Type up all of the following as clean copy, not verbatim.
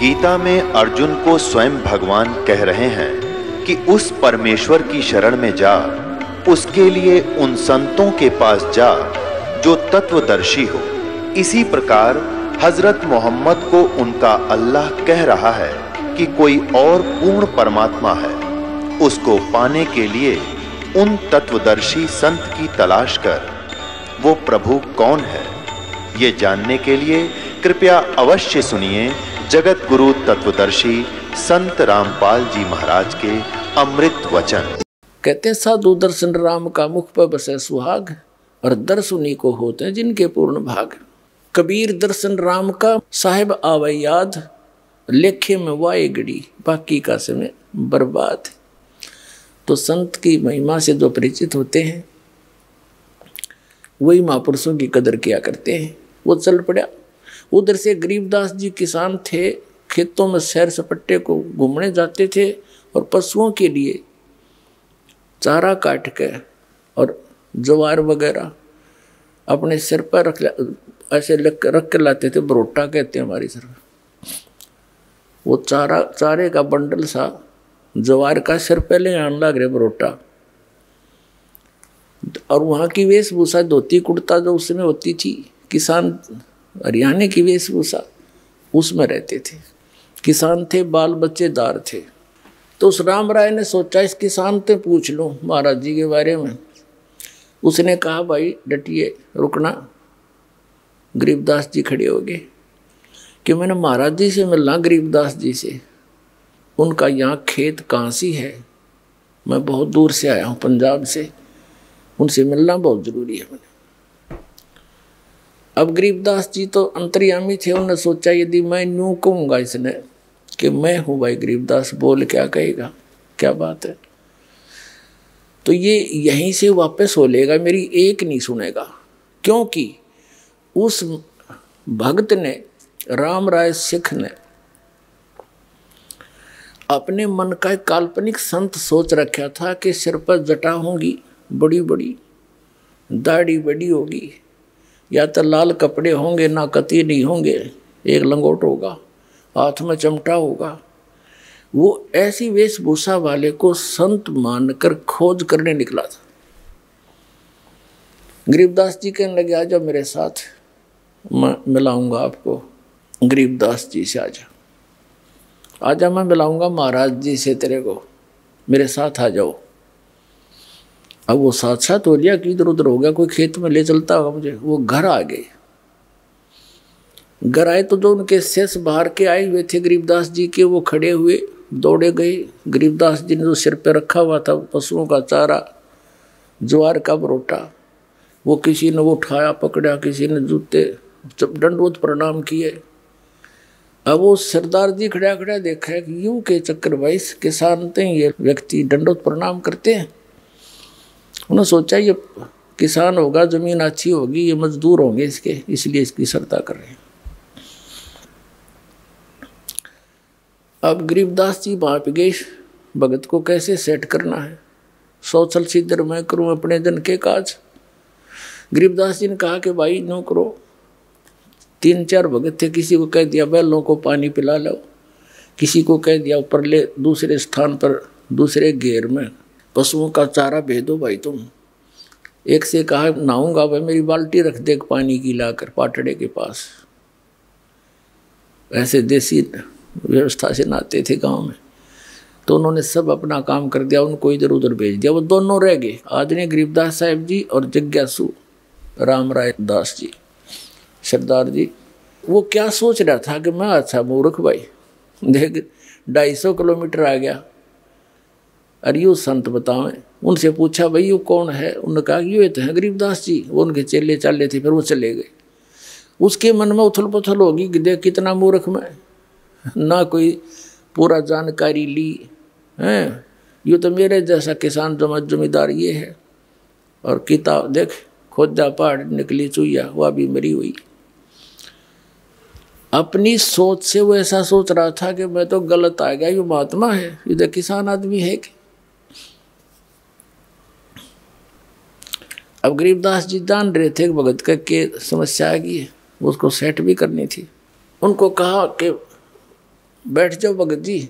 गीता में अर्जुन को स्वयं भगवान कह रहे हैं कि उस परमेश्वर की शरण में जा, उसके लिए उन संतों के पास जा जो तत्वदर्शी हो। इसी प्रकार हजरत मोहम्मद को उनका अल्लाह कह रहा है कि कोई और पूर्ण परमात्मा है, उसको पाने के लिए उन तत्वदर्शी संत की तलाश कर। वो प्रभु कौन है, ये जानने के लिए कृपया अवश्य सुनिए जगत गुरु तत्वदर्शी संत रामपाल जी महाराज के अमृत वचन। कहते साधु दर्शन राम का मुख पर बसे सुहाग, और दर्श उन्हीं को होते हैं जिनके पूर्ण भाग। कबीर दर्शन राम का साहिब आवे याद, लेखे में वाए गड़ी बाकी का समय बर्बाद। तो संत की महिमा से जो परिचित होते हैं वही महापुरुषों की कदर किया करते हैं। वो चल पड़ा। उधर से गरीबदास जी किसान थे, खेतों में सैर सपट्टे को घूमने जाते थे और पशुओं के लिए चारा काट के और ज्वार वगैरह अपने सिर पर ऐसे रख कर लाते थे। बरोटा कहते हैं हमारी तरफ। वो चारे का बंडल सा ज्वार का सिर पहले आने लग रहे बरोटा। और वहाँ की वेशभूषा धोती कुर्ता जो उसमें होती थी, किसान हरियाणे की वेशभूषा उसमें रहते थे। किसान थे, बाल बच्चेदार थे। तो उस राम राय ने सोचा इस किसान से पूछ लूं महाराज जी के बारे में। उसने कहा भाई डटिए, रुकना। गरीबदास जी खड़े हो गए कि मैंने महाराज जी से मिलना। गरीबदास जी से, उनका यहाँ खेत कहाँ सी है, मैं बहुत दूर से आया हूँ पंजाब से, उनसे मिलना बहुत जरूरी है मैंने। अब गरीबदास जी तो अंतर्यामी थे। उन्होंने सोचा यदि मैं यूँ कहूँगा इसने कि मैं हूँ भाई गरीबदास, बोल क्या कहेगा, क्या बात है। तो ये यहीं से वापस हो लेगा, मेरी एक नहीं सुनेगा। क्योंकि उस भक्त ने, राम राय सिख ने, अपने मन का एक काल्पनिक संत सोच रखा था कि सिर पर जटा होंगी बड़ी बड़ी, दाढ़ी बड़ी होगी, या तो लाल कपड़े होंगे, ना कती नहीं होंगे, एक लंगोट होगा, हाथ में चमटा होगा। वो ऐसी वेशभूषा वाले को संत मानकर खोज करने निकला था। गरीबदास जी कहने लगे आजा मेरे साथ, मैं मिलाऊंगा आपको गरीबदास जी से। आजा मैं मिलाऊंगा महाराज जी से तेरे को, मेरे साथ आ जाओ। अब वो साथ साथ हो लिया कि इधर उधर हो गया, कोई खेत में ले चलता होगा मुझे। वो घर आ गए। घर आए तो जो उनके शेष बाहर के आए हुए थे गरीबदास जी के, वो खड़े हुए दौड़े गए। गरीबदास जी ने जो सिर पे रखा हुआ था पशुओं का चारा, ज्वार का बरोटा, वो किसी ने वो उठाया पकड़ा, किसी ने जूते दंडवत प्रणाम किए। अब वो सरदार जी खड़ा खड़ा देखा है कि यूं के चक्कर भाई किसान थे, ये व्यक्ति दंडवत प्रणाम करते हैं। उन्होंने सोचा ये किसान होगा, जमीन अच्छी होगी, ये मजदूर होंगे इसके, इसलिए इसकी श्रद्धा कर रहे हैं। अब गरीबदास जी वहाँ पे गए, भगत को कैसे सेट करना है। सोचल सिद्धर मैं करूँ अपने जन के काज। गरीबदास जी ने कहा कि भाई नो करो। 3-4 भगत थे, किसी को कह दिया बैलों को पानी पिला लो, किसी को कह दिया ऊपर ले दूसरे स्थान पर दूसरे घेर में पशुओं का चारा भेज दो भाई तुम। एक से कहा नहाऊंगा भाई, मेरी बाल्टी रख दे पानी की लाकर पाटड़े के पास। ऐसे देसी व्यवस्था से नहाते थे गांव में। तो उन्होंने सब अपना काम कर दिया, उनको इधर उधर भेज दिया। वो दोनों रह गए, आदरणीय गरीबदास साहब जी और जिज्ञासु राम राय दास जी सरदार जी। वो क्या सोच रहा था कि मैं अच्छा मूर्ख भाई, देख 250 किलोमीटर आ गया, अरे यू संत बतावें। उनसे पूछा भाई यू कौन है, उन्होंने कहा ये तो है गरीबदास जी। वो उनके चेले चाले थे, फिर वो चले गए। उसके मन में उथल पुथल होगी कि देख कितना मूर्ख मैं, ना कोई पूरा जानकारी ली है। यूँ तो मेरे जैसा किसान जमींदार ये है, और किताब देख खोदा पहाड़ निकली चुईया, वह भी मरी हुई। अपनी सोच से वो ऐसा सोच रहा था कि मैं तो गलत आ गया, ये महात्मा है, ये किसान आदमी है कि। अब गरीबदास जी जान रहे थे भगत का के समस्या आ गई है, उसको सेट भी करनी थी। उनको कहा कि बैठ जाओ भगत जी।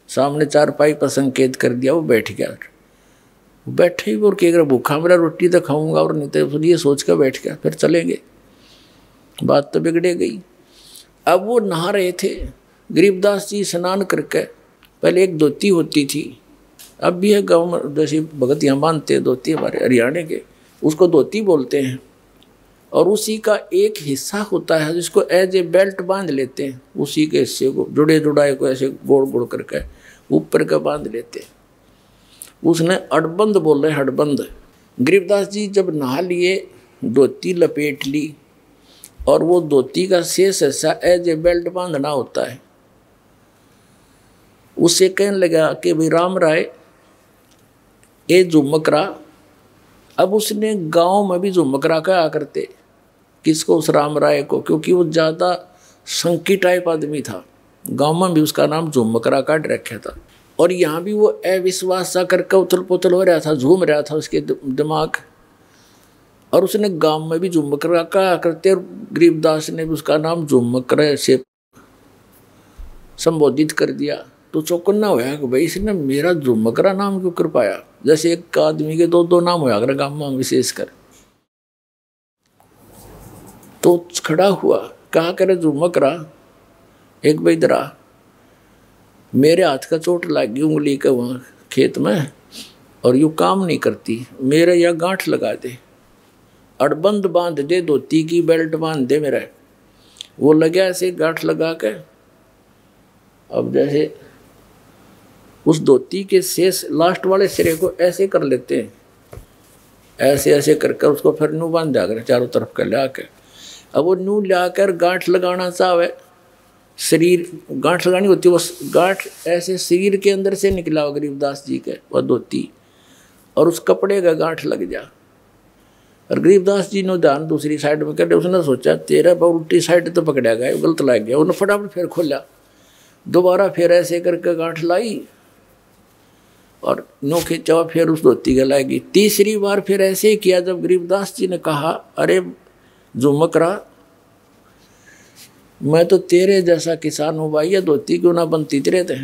सामने चारपाई पर संकेत कर दिया, वो बैठ गया। बैठे ही और कह भूखा मेरा रोटी तो खाऊंगा और नहीं तो ये सोच कर बैठ गया। फिर चलेंगे, बात तो बिगड़े गई। अब वो नहा रहे थे, गरीबदास जी स्नान करके, पहले एक धोती होती थी, अब भी है गाँव में, जैसे भगत यहाँ बांधते हैं धोती हमारे हरियाणा के, उसको धोती बोलते हैं। और उसी का एक हिस्सा होता है जिसको एज ए बेल्ट बांध लेते हैं, उसी के हिस्से को जुड़े जुड़ाए को ऐसे गोड़ गोड़ करके ऊपर का बांध लेते हैं। उसने अड़बंद बोल रहे, हड़बंद। गरीबदास जी जब नहा लिए, धोती लपेट ली, और वो धोती का शेष हिस्सा एज ए बेल्ट बांधना होता है। उससे कहने लगा कि भाई राम राय ये झुमकरा। अब उसने गांव में भी झुमकरा कहा करते, किसको? उस राम राय को, क्योंकि वो ज़्यादा संकी टाइप आदमी था। गांव में भी उसका नाम झुमकरा काट रखा था। और यहाँ भी वो अविश्वास सा करके उथल पुथल हो रहा था, झूम रहा था उसके दिमाग। और उसने गांव में भी झुमकरा कहा करते, और गरीबदास ने भी उसका नाम झुमकरा से संबोधित कर दिया। तो चौकन्ना होया कि भाई इसने मेरा झुमकरा नाम क्यों कर पाया? जैसे एक आदमी के दो दो नाम होया कर गांव में विशेषकर। तो खड़ा हुआ, कहा करे झुमकरा एक बैदरा, मेरे हाथ का चोट लगी उंगली का वहाँ खेत में, और यूँ काम नहीं करती, मेरे यहाँ गांठ लगा दे, अड़बंद बांध दे, धोती की बेल्ट बांध दे मेरा। वो लगा ऐसे गांठ लगा के। अब जैसे उस धोती के शेष लास्ट वाले सिरे को ऐसे कर लेते हैं, ऐसे ऐसे करके उसको फिर नू बांध दिया कर चारों तरफ कर ला के। अब वो नू लाकर गांठ लगाना चाहे, शरीर गांठ लगानी होती है, वो गांठ ऐसे शरीर के अंदर से निकला हो गरीबदास जी के, वह धोती, और उस कपड़े का गांठ लग जा। और गरीबदास जी ने ध्यान दूसरी साइड में कर, उसने सोचा तेरा उल्टी साइड तो पकड़ा गया, गलत लग गया। उन्होंने फटाफट फिर खोला, दोबारा फिर ऐसे करके गांठ लाई और नो खींचा, फिर उस धोती के लाएगी। तीसरी बार फिर ऐसे ही किया। जब गरीबदास जी ने कहा, अरे झुमकरा, मैं तो तेरे जैसा किसान हूँ भाई, ये धोती क्यों ना बनती तेरे थे?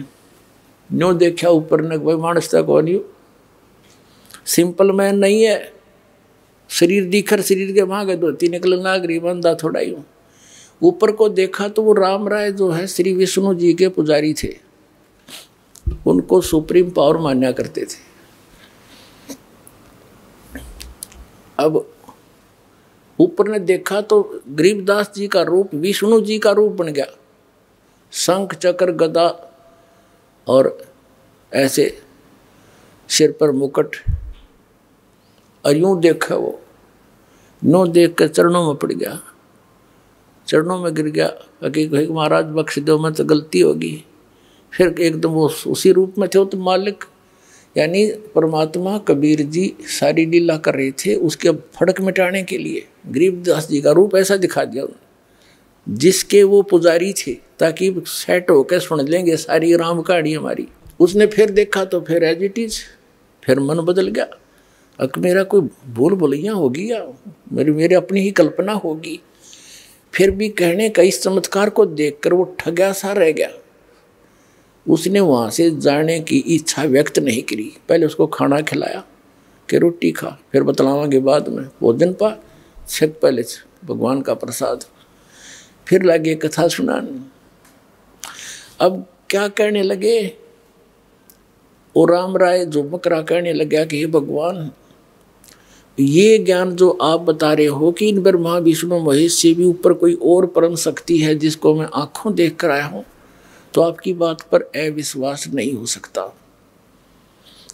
नो देखा ऊपर ने, भाई मानस तक कौन यू सिंपल मैन नहीं है, शरीर दिखर शरीर के मांगे धोती निकलना गरीब बंदा थोड़ा ही। ऊपर को देखा तो वो राम राय जो है श्री विष्णु जी के पुजारी थे, उनको सुप्रीम पावर मान्या करते थे। अब ऊपर ने देखा तो गरीबदास जी का रूप विष्णु जी का रूप बन गया, शंख चक्र गदा और ऐसे सिर पर मुकुट। और यूं देखा वो, नो देख कर चरणों में पड़ गया, चरणों में गिर गया कि महाराज बख्श दो, मैं तो गलती होगी। फिर एकदम वो उसी रूप में थे, वो तो मालिक यानी परमात्मा कबीर जी सारी लीला कर रहे थे उसके फड़क मिटाने के लिए। गरीबदास जी का रूप ऐसा दिखा दिया उन्होंने, जिसके वो पुजारी थे, ताकि सेट होकर सुन लेंगे सारी राम कहानी हमारी। उसने फिर देखा तो फिर एज इट इज, फिर मन बदल गया। अब मेरा कोई भूल भुलैया होगी या मेरी अपनी ही कल्पना होगी। फिर भी कहने का इस चमत्कार को देखकर वो ठगा सा रह गया। उसने वहाँ से जाने की इच्छा व्यक्त नहीं करी। पहले उसको खाना खिलाया कि रोटी खा, फिर बतलावांगे बाद में, भोजन पा छक पहले भगवान का प्रसाद। फिर लगे कथा सुनाने। अब क्या कहने लगे, और राम राय झुमकरा कहने लगा कि हे भगवान, ये ज्ञान जो आप बता रहे हो कि इन ब्रह्मा विष्णु महेश से भी ऊपर कोई और परम शक्ति है जिसको मैं आंखों देख कर आया हूँ, तो आपकी बात पर अविश्वास नहीं हो सकता।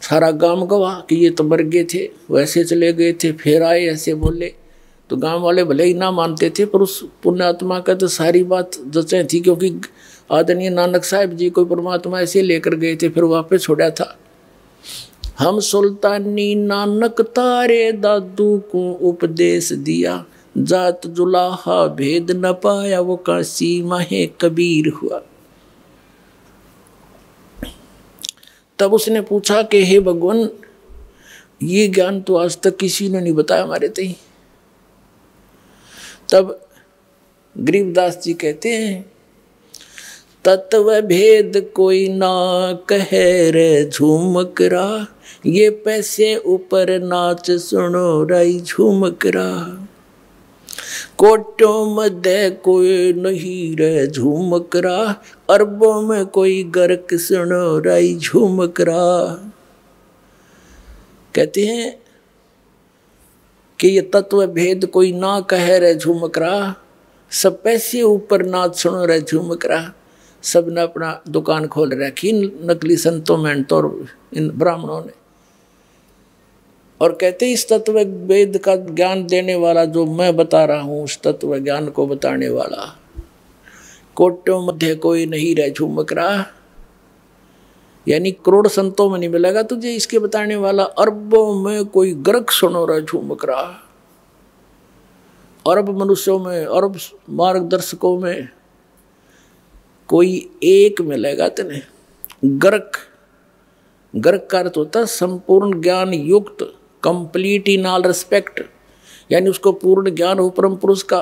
सारा गांव गवाह कि ये तो मर गए थे, वैसे चले गए थे, फिर आए ऐसे बोले। तो गांव वाले भले ही ना मानते थे, पर उस पुण्यात्मा का तो सारी बात जचें थी, क्योंकि आदरणीय नानक साहब जी को परमात्मा ऐसे लेकर गए थे, फिर वापस छोड़ा था। हम सुल्तानी नानक तारे दादू को उपदेश दिया, जात जुलाहा भेद न पाया, वो काशी माहे कबीर हुआ। तब उसने पूछा कि हे भगवान, ये ज्ञान तो आज तक किसी ने नहीं बताया हमारे तई। तब गरीबदास जी कहते हैं, तत्व भेद कोई ना कहे रे झूमकरा, ये पैसे ऊपर नाच सुनो राई झूमकरा। कोटों मध्य कोई नहीं रे झूमकरा, अरबों में कोई गर्क सुनो राई झूमकरा। कहते हैं कि ये तत्व भेद कोई ना कहे रे झूमकरा, सब पैसे ऊपर नाच सुनो रे झूमकरा। सब ने अपना दुकान खोल रखी नकली संतों में तो इन ब्राह्मणों ने। और कहते इस तत्व वेद का ज्ञान देने वाला जो मैं बता रहा हूं, उस तत्व ज्ञान को बताने वाला, कोटों मध्य कोई नहीं रह झूमकरा, यानी करोड़ संतों में नहीं मिलेगा तुझे इसके बताने वाला। अरबों में कोई गर्क सुनो रहा झूमकरा, अरब मनुष्यों में, अरब मार्गदर्शकों में कोई एक मिलेगा तेने। गर्क, गर्क का अर्थ होता है संपूर्ण ज्ञान युक्त, कंप्लीट इन ऑल रिस्पेक्ट, यानी उसको पूर्ण ज्ञान हो परम पुरुष का,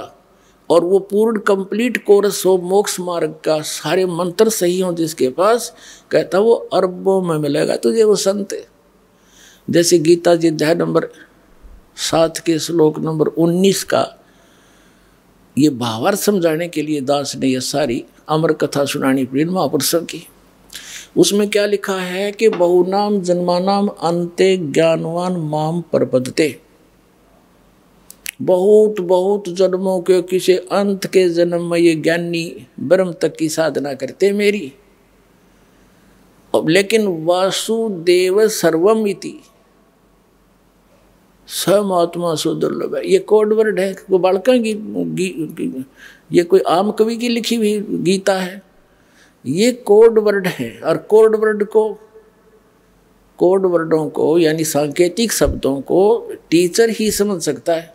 और वो पूर्ण कंप्लीट कोर्स हो मोक्ष मार्ग का, सारे मंत्र सही हो जिसके पास, कहता वो अरबों में मिलेगा तुझे वो संत। जैसे गीता जी अध्याय नंबर 7 के श्लोक नंबर 19 का ये भावार्थ समझाने के लिए दास ने यह सारी अमर कथा सुनानी पड़ी महापुरुषों की। उसमें क्या लिखा है कि बहुनाम जन्मानाम अंते ज्ञानवान माम प्रपद्यते, बहुत बहुत जन्मों के किसी अंत के जन्म में ये ज्ञानी ब्रह्म तक की साधना करते मेरी। लेकिन वासुदेव सर्वम इति समात्मा सुदुर्लभ है, ये कोड वर्ड है, वो बालका की ये कोई आम कवि की लिखी हुई गीता है, ये कोड वर्ड है। और कोड वर्डों को यानी सांकेतिक शब्दों को टीचर ही समझ सकता है,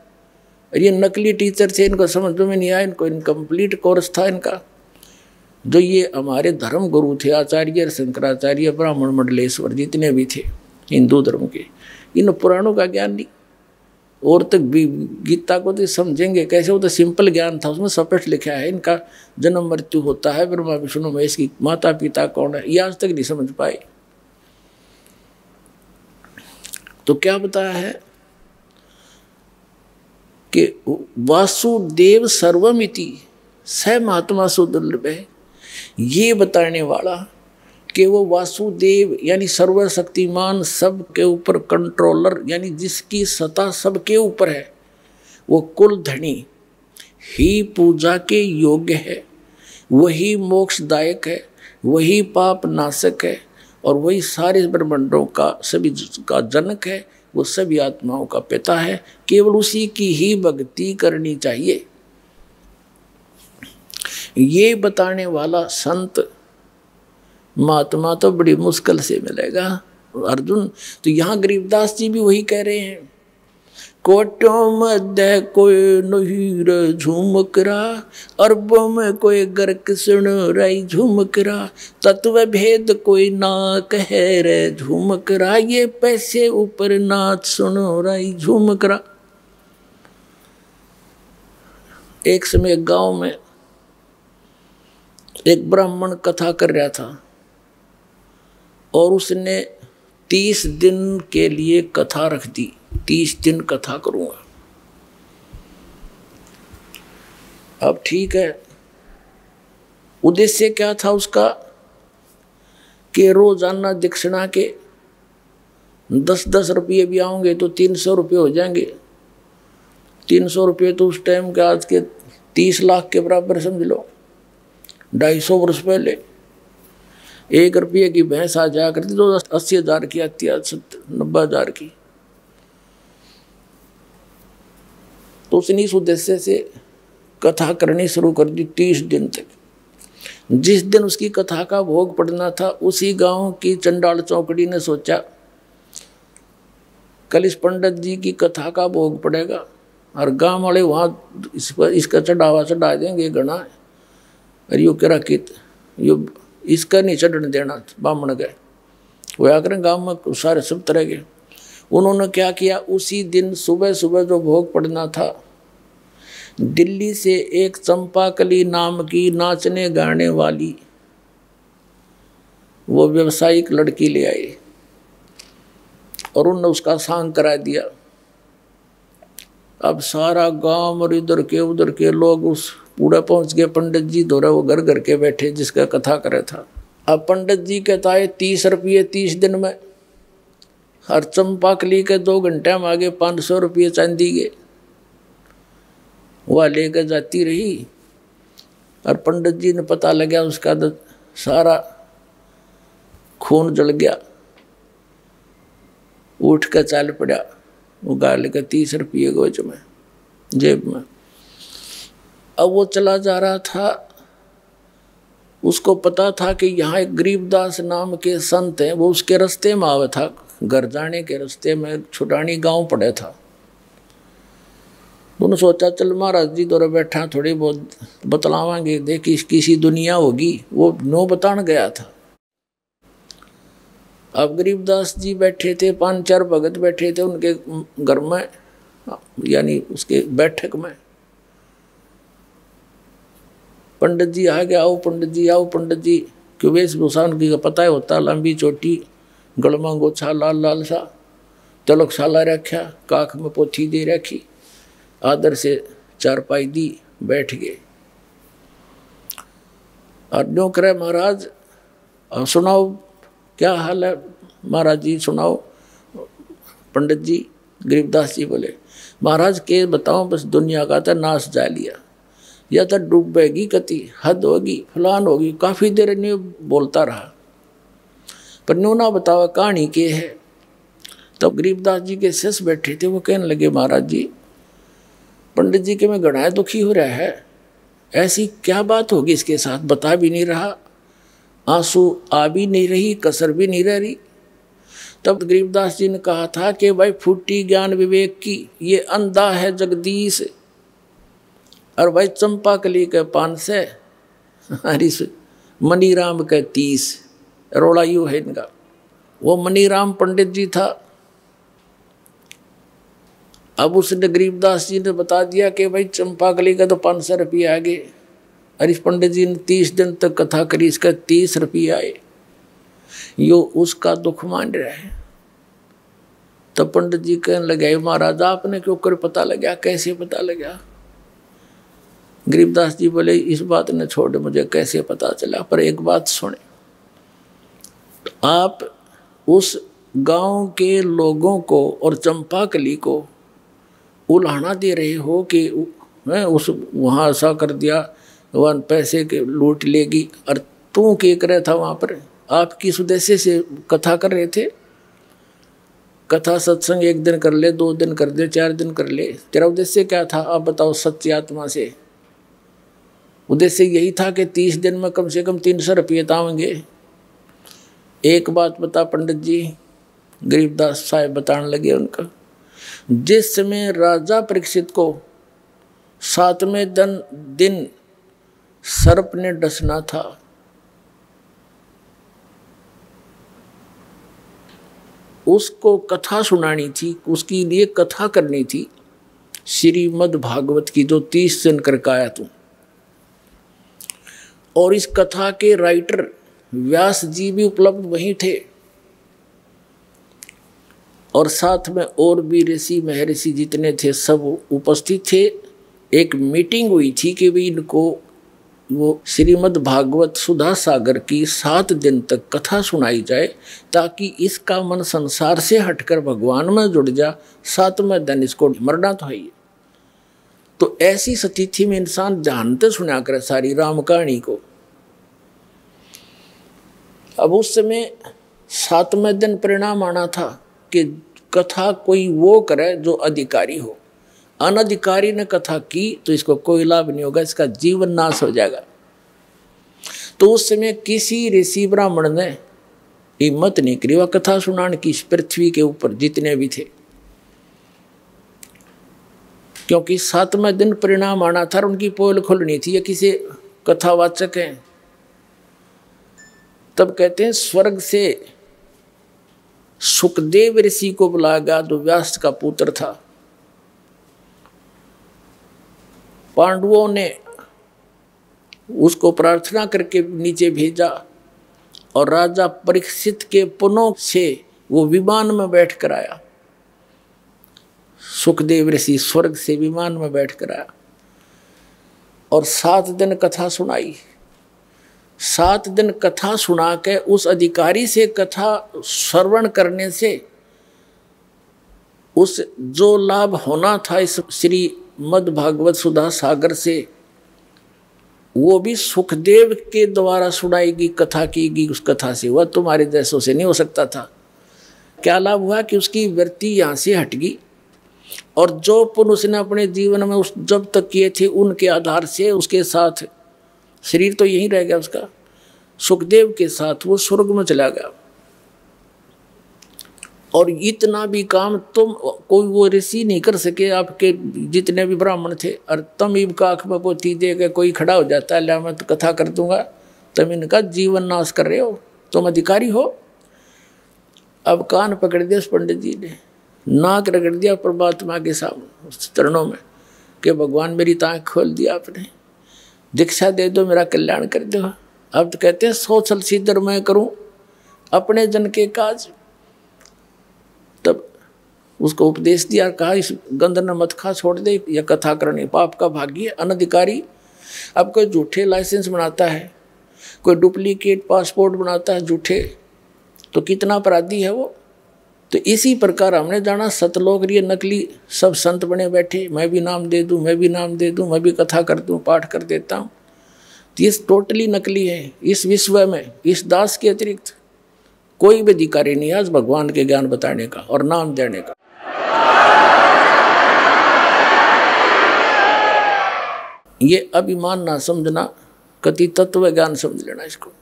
और ये नकली टीचर थे, इनको समझ में नहीं आया, इनको इनकम्प्लीट कोर्स था इनका। जो ये हमारे धर्म गुरु थे आचार्य शंकराचार्य ब्राह्मण मंडलेश्वर जितने भी थे हिंदू धर्म के, इन पुराणों का ज्ञान नहीं। और तक भी गीता को तो समझेंगे कैसे, वो तो सिंपल ज्ञान था, उसमें स्पष्ट लिखा है इनका जन्म मृत्यु होता है, ब्रह्मा विष्णु महेश की माता पिता कौन है, ये आज तक नहीं समझ पाए। तो क्या बताया है कि वासुदेव सर्वमिति स महात्मा सुदुर्लभ है, ये बताने वाला कि वो वासुदेव यानी सर्वशक्तिमान, सबके ऊपर कंट्रोलर, यानी जिसकी सत्ता सबके ऊपर है, वो कुल धनी ही पूजा के योग्य है, वही मोक्षदायक है, वही पाप नाशक है, और वही सारे ब्रह्मांडों का सभी का जनक है, वो सभी आत्माओं का पिता है। केवल उसी की ही भक्ति करनी चाहिए, ये बताने वाला संत महात्मा तो बड़ी मुश्किल से मिलेगा अर्जुन। तो यहाँ गरीबदास जी भी वही कह रहे हैं, कोटों मध्य कोई नहीं रे झूमकरा, अरबों में कोई गर्क सुनो राई झूमकरा, तत्व भेद कोई ना कहे रे झूमकरा, ये पैसे ऊपर नाच सुनो राई झूमकरा। एक समय गांव में एक ब्राह्मण कथा कर रहा था, और उसने 30 दिन के लिए कथा रख दी, 30 दिन कथा करूंगा। अब ठीक है, उद्देश्य क्या था उसका कि रोजाना दक्षिणा के 10-10 रुपये भी आएंगे तो 300 रुपये हो जाएंगे। 300 रुपये तो उस टाइम के आज के 30 लाख के बराबर समझ लो। 250 वर्ष पहले 1 रुपये की भैंस आ जाया करती तो 80,000 की आती है, 90,000 की। तो उसने इस उद्देश्य से कथा करनी शुरू कर दी 30 दिन तक। जिस दिन उसकी कथा का भोग पड़ना था, उसी गांव की चंडाल चौकड़ी ने सोचा कल इस पंडित जी की कथा का भोग पड़ेगा, और गांव वाले वहाँ इसका चढ़ावा चढ़ा देंगे घना, और यो कह कित यो इसका नहीं चढ़ने देना। ब्राह्मण गए, वो आकर गांव में सारे सब तरह के। उन्होंने क्या किया, उसी दिन सुबह सुबह जो भोग पड़ना था, दिल्ली से एक चंपाकली नाम की नाचने गाने वाली वो व्यवसायिक लड़की ले आए और उनने उसका सांग करा दिया। अब सारा गांव और इधर के उधर के लोग उस पूरा पहुंच गए पंडित जी दौरा, वो घर घर के बैठे जिसका कथा करे था। अब पंडित जी कहता है 30 रुपये 30 दिन में, हर चंपाकली के 2 घंटे में आगे 500 रुपये चांदी के वह लेकर जाती रही। और पंडित जी ने पता लगा उसका तो सारा खून जल गया, उठ कर चाल पड़ा, वो गाल का 30 रुपये गोज में जेब में। अब वो चला जा रहा था, उसको पता था कि यहाँ एक गरीबदास नाम के संत हैं, वो उसके रास्ते में आवा था, घर जाने के रास्ते में छुटानी गांव पड़े था। उन्होंने सोचा चल महाराज जी दौरे बैठा, थोड़ी बहुत बतलावांगे, देखी किसी दुनिया होगी। वो नो बतान गया था। अब गरीबदास जी बैठे थे, 5-4 भगत बैठे थे उनके घर में, यानी उसके बैठक में। पंडित जी आ गया, आओ पंडित जी, आओ पंडित जी। क्यों वेशभूषा उनकी का पता है होता, लंबी चोटी, गलमा गोछा लाल लाल सा, तिलक साला रखा, काख में पोथी दे रखी, आदर से चारपाई दी, बैठ गए। और न्यों करे महाराज सुनाओ क्या हाल है महाराज जी, सुनाओ। पंडित जी गरीबदास जी बोले महाराज के बताओ, बस दुनिया का तो नाश जा लिया, या तो डूबेगी कति, हद होगी, फलान होगी। काफ़ी देर न्यू बोलता रहा, पर न्यू ना बतावा कहानी के है। तब तो गरीबदास जी के शिष्य बैठे थे, वो कहने लगे महाराज जी पंडित जी के में घना दुखी हो रहा है, ऐसी क्या बात होगी इसके साथ, बता भी नहीं रहा, आंसू आ भी नहीं रही, कसर भी नहीं रह रही। तब गरीबदास जी ने कहा था कि भाई फूटी ज्ञान विवेक की, ये अंधा है जगदीश, और भाई चंपाकली के 500 हरीश मनीराम के 30, रोड़ा यू है इनका। वो मनीराम पंडित जी था। अब उसने गरीबदास जी ने बता दिया कि भाई चंपाकली का तो 500 रुपये आ गए, हरीश पंडित जी ने 30 दिन तक कथा करी, इसका 30 रुपये आए, यो उसका दुख मान रहा है। तब पंडित जी कहने लगे महाराज आपने क्यों कर पता लगा, कैसे पता लगा। गरीबदास जी बोले इस बात ने छोड़, मुझे कैसे पता चला, पर एक बात सुने, आप उस गांव के लोगों को और चंपाकली को उल्हाना दे रहे हो कि उस वहाँ ऐसा कर दिया, वह पैसे के लूट लेगी, और तू क्या कर रहा था वहाँ पर, आप किस उद्देश्य से कथा कर रहे थे। कथा सत्संग 1 दिन कर ले, 2 दिन कर दे, 4 दिन कर ले, तेरा उद्देश्य क्या था आप बताओ सच्ची आत्मा से। उद्देश्य यही था कि 30 दिन में कम से कम 300 रुपये तावेंगे। एक बात बता पंडित जी, गरीबदास साहब बताने लगे उनका, जिस समय राजा परीक्षित को 7वें दिन सर्प ने डसना था, उसको कथा सुनानी थी, उसके लिए कथा करनी थी श्रीमद् भागवत की, जो 30 दिन करके आया तू। और इस कथा के राइटर व्यास जी भी उपलब्ध वहीं थे, और साथ में और भी ऋषि महर्षि जितने थे सब उपस्थित थे। एक मीटिंग हुई थी कि भी इनको वो श्रीमद् भागवत सुधा सागर की 7 दिन तक कथा सुनाई जाए, ताकि इसका मन संसार से हटकर भगवान में जुड़ जा। 7वें दिन इसको मरना तो है। तो ऐसी स्थिति में इंसान जानते सुना करे सारी राम कहानी को। अब उस समय 7वें दिन परिणाम आना था कि कथा कोई वो करे जो अधिकारी हो। अनधिकारी ने कथा की तो इसको कोई लाभ नहीं होगा, इसका जीवन नाश हो जाएगा। तो उस समय किसी ऋषि ब्राह्मण ने हिम्मत नहीं करी वह कथा सुनाने की पृथ्वी के ऊपर जितने भी थे, क्योंकि 7वें दिन परिणाम आना था, उनकी पोल खुलनी थी। ये किसी कथावाचक हैं, तब कहते हैं स्वर्ग से सुखदेव ऋषि को बुलाया गया, जो व्यास का पुत्र था। पांडवों ने उसको प्रार्थना करके नीचे भेजा, और राजा परीक्षित के पुनों से वो विमान में बैठ कर आया। सुखदेव ऋषि स्वर्ग से विमान में बैठ कर आया और 7 दिन कथा सुनाई। 7 दिन कथा सुना के उस अधिकारी से कथा श्रवण करने से उस जो लाभ होना था इस श्रीमद् भागवत सुधा सागर से, वो भी सुखदेव के द्वारा सुनाएगी, कथा की गई उस कथा से। वह तुम्हारे जैसों से नहीं हो सकता था। क्या लाभ हुआ कि उसकी वृत्ति यहाँ से हट गई और जो पुण्य उसने अपने जीवन में उस जब तक किए थे उनके आधार से उसके साथ शरीर तो यहीं रह गया उसका, सुखदेव के साथ वो स्वर्ग में चला गया। और इतना भी काम तुम कोई वो ऋषि नहीं कर सके, आपके जितने भी ब्राह्मण थे। और तुम इब का आँख में पोथी दे के कोई खड़ा हो जाता है, ला मैं तो कथा कर दूंगा, तुम इनका जीवन नाश कर रहे हो, तुम अधिकारी हो। अब कान पकड़ दिया उस पंडित जी ने, नाक रगड़ दिया परमात्मा के सामने उस चरणों में कि भगवान मेरी ताँख खोल दिया आपने, दीक्षा दे दो, मेरा कल्याण कर दो। अब तो कहते हैं 100 छल सिद्धर मैं करूं अपने जन के काज। तब उसको उपदेश दिया, कहा इस गंध न मत खा, छोड़ दे, यह कथा करनी पाप का भागी है। अनधिकारी अब कोई झूठे लाइसेंस बनाता है, कोई डुप्लीकेट पासपोर्ट बनाता है झूठे, तो कितना अपराधी है वो। तो इसी प्रकार हमने जाना सतलोक ये नकली सब संत बने बैठे, मैं भी नाम दे दूं, मैं भी नाम दे दूं, मैं भी कथा कर दूं, पाठ कर देता हूँ। तो ये टोटली नकली है। इस विश्व में इस दास के अतिरिक्त कोई भी अधिकारी नहीं आज भगवान के ज्ञान बताने का और नाम देने का। ये अभिमान ना समझना, कति तत्व ज्ञान समझ लेना इसको।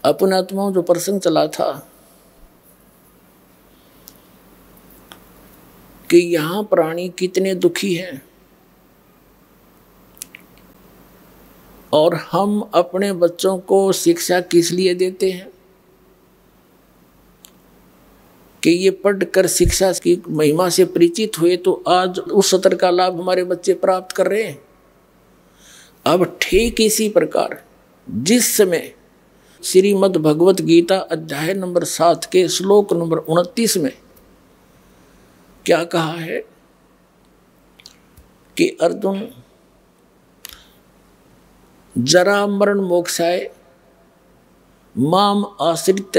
अपने आत्माओं जो प्रसंग चला था कि यहाँ प्राणी कितने दुखी हैं और हम अपने बच्चों को शिक्षा किस लिए देते हैं कि ये पढ़कर शिक्षा की महिमा से परिचित हुए तो आज उस सत्र का लाभ हमारे बच्चे प्राप्त कर रहे हैं। अब ठीक इसी प्रकार जिस समय श्रीमद् भगवत गीता अध्याय नंबर 7 के श्लोक नंबर 29 में क्या कहा है कि अर्जुन जरा मरण मोक्षाय माम आश्रित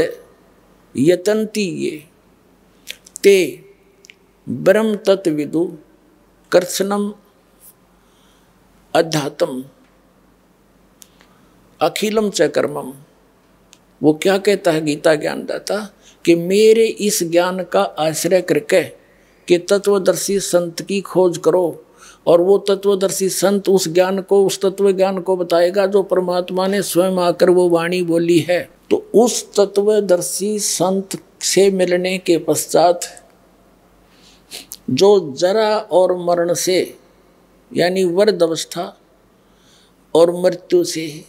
यतन्ति ये ते ब्रह्म तत्विदु कर्षणम अध्यात्म अखिलम च कर्मम। वो क्या कहता है गीता ज्ञानदाता कि मेरे इस ज्ञान का आश्रय करके कि तत्वदर्शी संत की खोज करो और वो तत्वदर्शी संत उस ज्ञान को, उस तत्व ज्ञान को बताएगा जो परमात्मा ने स्वयं आकर वो वाणी बोली है। तो उस तत्वदर्शी संत से मिलने के पश्चात जो जरा और मरण से यानी वृद्ध अवस्था और मृत्यु से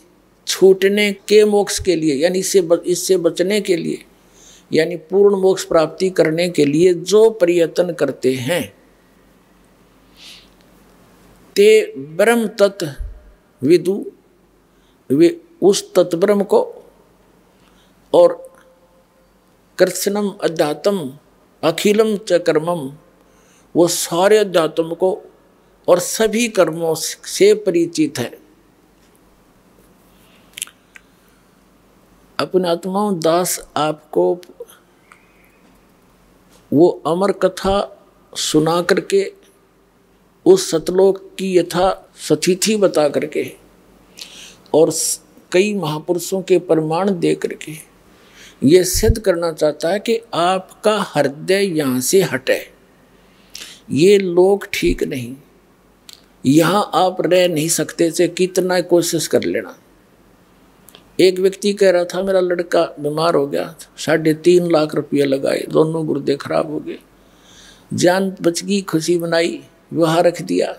छूटने के मोक्ष के लिए यानी इससे बचने के लिए यानी पूर्ण मोक्ष प्राप्ति करने के लिए जो प्रयत्न करते हैं ते ब्रह्म तत्व विदु, वे उस तत्ब्रह्म को और कृष्णम अध्यात्म अखिलम च कर्मम, वो सारे अध्यात्म को और सभी कर्मों से परिचित है। अपने आत्माओं दास आपको वो अमर कथा सुना करके उस सतलोक की यथा सतिथि बता करके और कई महापुरुषों के प्रमाण दे करके ये सिद्ध करना चाहता है कि आपका हृदय यहाँ से हटे, ये लोग ठीक नहीं, यहाँ आप रह नहीं सकते थे, कितना कोशिश कर लेना। एक व्यक्ति कह रहा था मेरा लड़का बीमार हो गया, 3.5 लाख रुपये लगाए, दोनों गुर्दे खराब हो गए, जान बच गई, खुशी बनाई, विवाह रख दिया।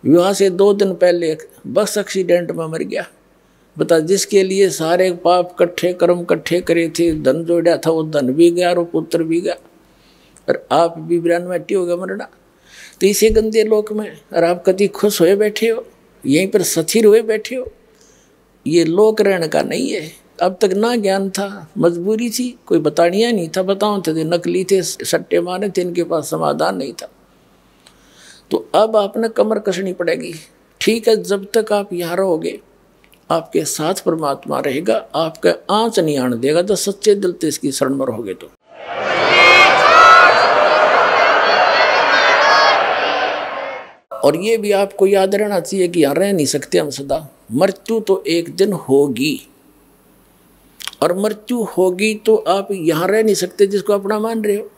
विवाह से 2 दिन पहले बस एक्सीडेंट में मर गया। बता, जिसके लिए सारे पाप कट्ठे कर्म कट्ठे करे थे, धन जोड़ा था, वो धन भी गया और पुत्र भी गया, और आप भी 92 हो गया मरना। तो इसे गंदे लोक में और आप कभी खुश हुए बैठे हो, यहीं पर स्थिर हुए बैठे हो। ये लोक रहने का नहीं है। अब तक ना ज्ञान था, मजबूरी थी, कोई बतानिया नहीं था, बताओ थे नकली थे, सट्टे मारे थे, इनके पास समाधान नहीं था। तो अब आपने कमर कसनी पड़ेगी। ठीक है, जब तक आप यहाँ रहोगे आपके साथ परमात्मा रहेगा, आपका आँच नहीं आने देगा, तो सच्चे दिल से इसकी शरण में रहोगे। तो और ये भी आपको याद रहना चाहिए कि यहाँ रह नहीं सकते हम सदा, मृत्यु तो एक दिन होगी, और मृत्यु होगी तो आप यहाँ रह नहीं सकते जिसको अपना मान रहे हो।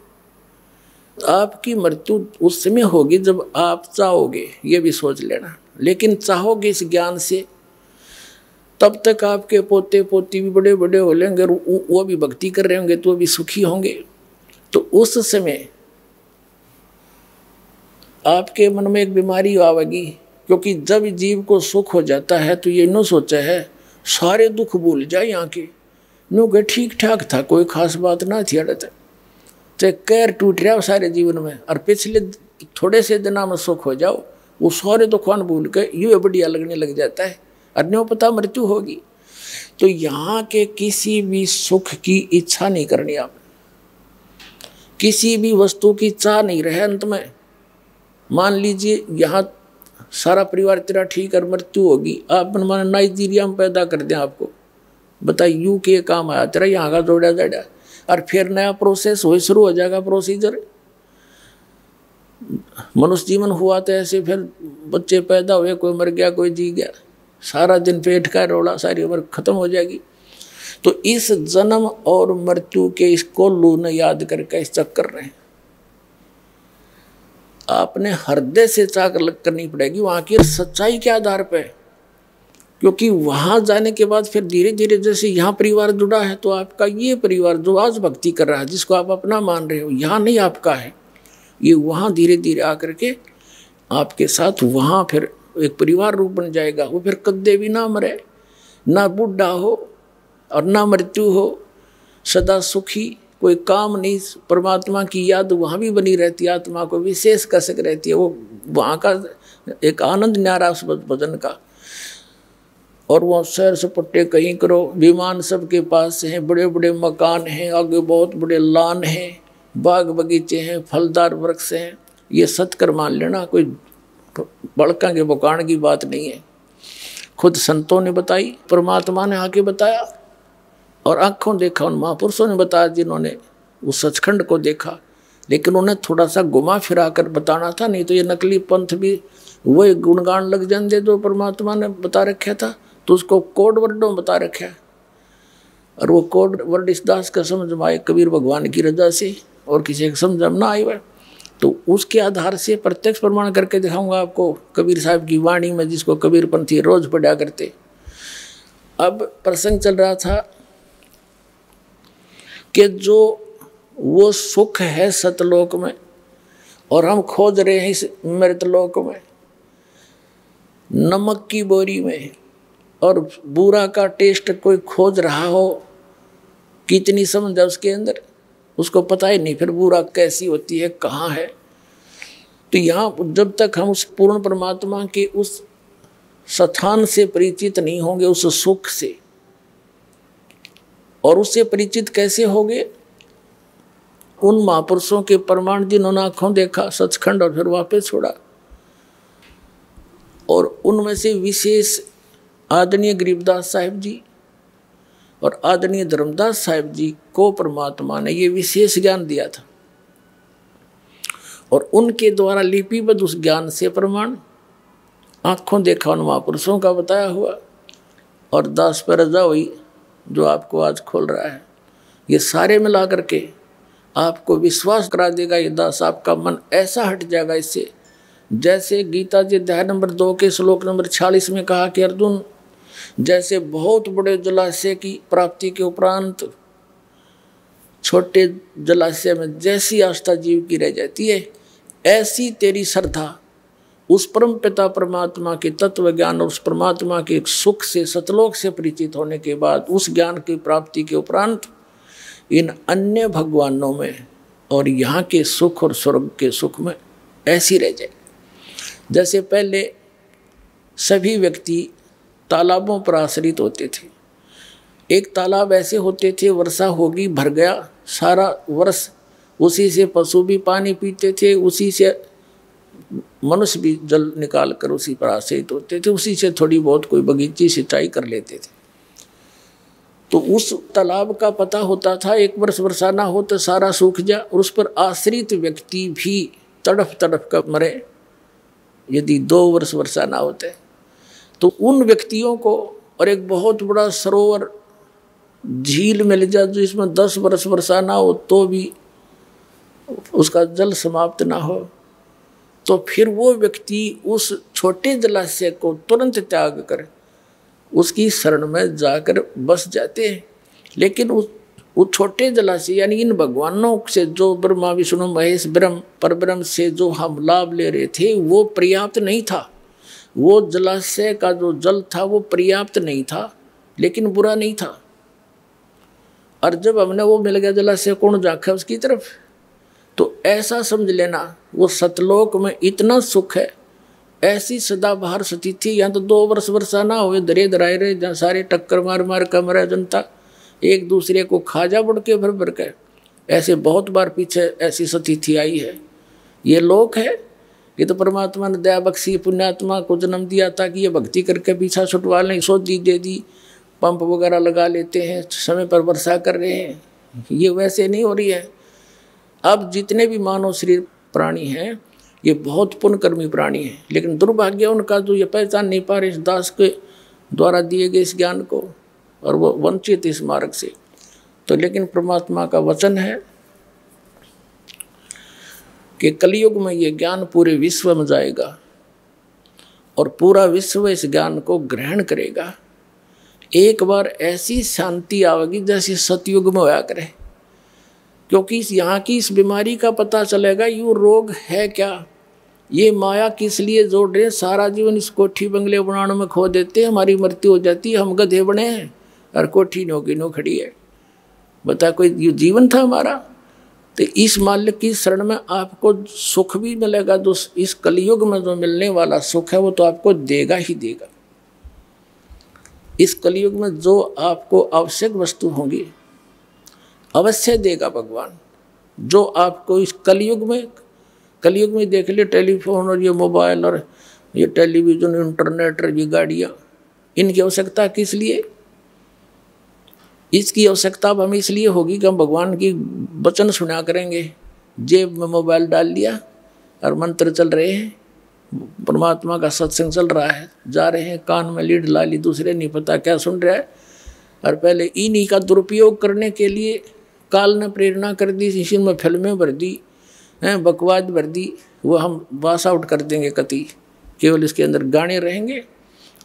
आपकी मृत्यु उस समय होगी जब आप चाहोगे, ये भी सोच लेना। लेकिन चाहोगे इस ज्ञान से, तब तक आपके पोते पोती भी बड़े बड़े हो लेंगे, वो भी भक्ति कर रहे होंगे, तो वो भी सुखी होंगे। तो उस समय आपके मन में एक बीमारी आवेगी, क्योंकि जब जीव को सुख हो जाता है तो ये न सोचा है सारे दुख भूल जाए यहाँ के, नो के ठीक ठाक था, कोई खास बात ना थी, अड़ता चाहे कैर टूट रहा हो सारे जीवन में, और पिछले थोड़े से दिनों में सुख हो जाओ, वो सारे दुखवान भूल के यूँ बढ़िया लगने लग जाता है, और न्यों पता मृत्यु होगी। तो यहाँ के किसी भी सुख की इच्छा नहीं करनी, आप किसी भी वस्तु की चाह नहीं रहे। अंत में मान लीजिए यहाँ सारा परिवार तेरा ठीक और मृत्यु होगी, आप मन नाइजीरिया में पैदा कर दें आपको, बताइए यू के काम आया तेरा, यहाँ का जोड़ा जाड़ा, और फिर नया प्रोसेस हो शुरू हो जाएगा, प्रोसीजर। मनुष्य जीवन हुआ तो ऐसे, फिर बच्चे पैदा हुए, कोई मर गया कोई जी गया, सारा दिन पेट का रोड़ा, सारी उम्र खत्म हो जाएगी। तो इस जन्म और मृत्यु के इसको लून याद करके इस चक्कर रहे, आपने हृदय से चाक अलग करनी पड़ेगी वहाँ की सच्चाई के आधार पे, क्योंकि वहाँ जाने के बाद फिर धीरे धीरे जैसे यहाँ परिवार जुड़ा है, तो आपका ये परिवार जो आज भक्ति कर रहा है, जिसको आप अपना मान रहे हो, यहाँ नहीं आपका है, ये वहाँ धीरे धीरे आकर के आपके साथ वहाँ फिर एक परिवार रूप बन जाएगा। वो फिर कद्दे भी ना मरे, ना बूढ़ा हो और ना मृत्यु हो, सदा सुखी, कोई काम नहीं, परमात्मा की याद वहाँ भी बनी रहती है, आत्मा को विशेष कसक रहती है, वो वहाँ का एक आनंद न्यारा उस भजन का। और वो सैर सपट्टे कहीं करो, विमान सबके पास हैं, बड़े बड़े मकान हैं, आगे बहुत बड़े लान हैं, बाग बगीचे हैं, फलदार वृक्ष हैं, ये सत्कर मान लेना, कोई बड़का के बुकान की बात नहीं है। खुद संतों ने बताई, परमात्मा ने आके बताया, और आँखों देखा उन महापुरुषों ने बताया जिन्होंने उस सचखंड को देखा। लेकिन उन्हें थोड़ा सा घुमा फिरा कर बताना था, नहीं तो ये नकली पंथ भी वही गुणगान लग जाते जो परमात्मा ने बता रखा था, तो उसको कोड वर्डों में बता रखा है। और वो कोड वर्ड इस दास का समझ में आए कबीर भगवान की रजा से, और किसी का समझ में ना आए हुआ, तो उसके आधार से प्रत्यक्ष प्रमाण करके दिखाऊंगा आपको कबीर साहब की वाणी में, जिसको कबीर पंथी रोज पढ़ा करते। अब प्रसंग चल रहा था कि जो वो सुख है सतलोक में, और हम खोज रहे हैं इस मृतलोक में, नमक की बोरी में, और बुरा का टेस्ट कोई खोज रहा हो, कितनी समझ है उसके अंदर, उसको पता ही नहीं फिर बुरा कैसी होती है, कहाँ है। तो यहाँ जब तक हम उस पूर्ण परमात्मा के उस स्थान से परिचित नहीं होंगे, उस सुख से, और उससे परिचित कैसे होंगे, उन महापुरुषों के प्रमाण जिन्होंने आँखों देखा सचखंड और फिर वापस छोड़ा, और उनमें से विशेष आदरणीय गरीबदास साहिब जी और आदरणीय धर्मदास साहिब जी को परमात्मा ने ये विशेष ज्ञान दिया था, और उनके द्वारा लिपिबद्ध उस ज्ञान से प्रमाण आँखों देखा उन महापुरुषों का बताया हुआ, और दास पर रजा हुई जो आपको आज खोल रहा है, ये सारे मिला करके आपको विश्वास करा देगा ये दास, आपका मन ऐसा हट जाएगा इससे, जैसे गीता जी अध्याय नंबर 2 के श्लोक नंबर 46 में कहा कि अर्जुन, जैसे बहुत बड़े जलाशय की प्राप्ति के उपरांत छोटे जलाशय में जैसी आस्था जीव की रह जाती है, ऐसी तेरी श्रद्धा उस परम पिता परमात्मा के तत्व ज्ञान और उस परमात्मा के सुख से सतलोक से परिचित होने के बाद उस ज्ञान की प्राप्ति के उपरांत इन अन्य भगवानों में और यहाँ के सुख और स्वर्ग के सुख में ऐसी रह जाए। जैसे पहले सभी व्यक्ति तालाबों पर आश्रित होते थे। एक तालाब ऐसे होते थे, वर्षा होगी भर गया, सारा वर्ष उसी से पशु भी पानी पीते थे, उसी से मनुष्य भी जल निकाल कर उसी पर आश्रित होते थे, उसी से थोड़ी बहुत कोई बगीची सिंचाई कर लेते थे। तो उस तालाब का पता होता था एक वर्ष वर्षा ना हो तो सारा सूख जा, और उस पर आश्रित व्यक्ति भी तड़फ तड़फ कर मरे यदि 2 वर्ष वर्षा ना होते। तो उन व्यक्तियों को, और एक बहुत बड़ा सरोवर झील मिल जाए जिसमें 10 वर्ष वर्षा ना हो तो भी उसका जल समाप्त ना हो, तो फिर वो व्यक्ति उस छोटे जलाशय को तुरंत त्याग कर उसकी शरण में जाकर बस जाते हैं। लेकिन उस छोटे जलाशय यानी इन भगवानों से जो ब्रह्मा विष्णु महेश ब्रह्म परब्रह्म से जो हम लाभ ले रहे थे वो पर्याप्त नहीं था। वो जलाशय का जो जल था वो पर्याप्त नहीं था, लेकिन बुरा नहीं था। और जब हमने वो मिल गया जलाशय, कौन जाके उसकी तरफ, तो ऐसा समझ लेना वो सतलोक में इतना सुख है, ऐसी सदाबहार स्थिति। यहाँ तो 2 वर्ष वर्षा ना हुए दरे दराए रहे, जहाँ सारे टक्कर मार मार कमरा जनता एक दूसरे को खाजा बुड़ के भर भर के, ऐसे बहुत बार पीछे ऐसी स्थिति आई है। ये लोक है, ये तो परमात्मा ने दया बख्शी पुण्यात्मा को जन्म दिया ताकि ये भक्ति करके पीछा छुटवा लें, सोची दे दी, पंप वगैरह लगा लेते हैं, समय पर वर्षा कर रहे हैं। ये वैसे नहीं हो रही है। अब जितने भी मानव शरीर प्राणी हैं ये बहुत पुण्यकर्मी प्राणी हैं, लेकिन दुर्भाग्य उनका जो ये पहचान नहीं पा रहे इस दास के द्वारा दिए गए इस ज्ञान को, और वो वंचित इस मार्ग से। तो लेकिन परमात्मा का वचन है कि कलयुग में ये ज्ञान पूरे विश्व में जाएगा और पूरा विश्व इस ज्ञान को ग्रहण करेगा। एक बार ऐसी शांति आवेगी जैसे सतयुग में होया करे, क्योंकि यहाँ की इस बीमारी का पता चलेगा ये रोग है क्या, ये माया किस लिए जोड़ रहे हैं। सारा जीवन इस कोठी बंगले बनाने में खो देते हैं, हमारी मृत्यु हो जाती है, हम गधे बने हैं और कोठी नो की नो खड़ी है। बता कोई जीवन था हमारा। तो इस मालिक की शरण में आपको सुख भी मिलेगा, जो इस कलयुग में जो मिलने वाला सुख है वो तो आपको देगा ही देगा। इस कलयुग में जो आपको आवश्यक वस्तु होंगी अवश्य देगा भगवान। जो आपको इस कलयुग में देख लिए टेलीफोन और ये मोबाइल और ये टेलीविज़न इंटरनेट और ये गाड़ियाँ, इनकी आवश्यकता किस लिए? इसकी आवश्यकता अब हमें इसलिए होगी कि हम भगवान की वचन सुना करेंगे। जेब में मोबाइल डाल लिया और मंत्र चल रहे हैं, परमात्मा का सत्संग चल रहा है, जा रहे हैं, कान में लीड ला ली, दूसरे नहीं पता क्या सुन रहा है। और पहले इन्हीं का दुरुपयोग करने के लिए काल ने प्रेरणा कर दी, इसी में फिल्में भर दी हैं, बकवाद भर दी, वो हम पास आउट कर देंगे कति, केवल इसके अंदर गाने रहेंगे।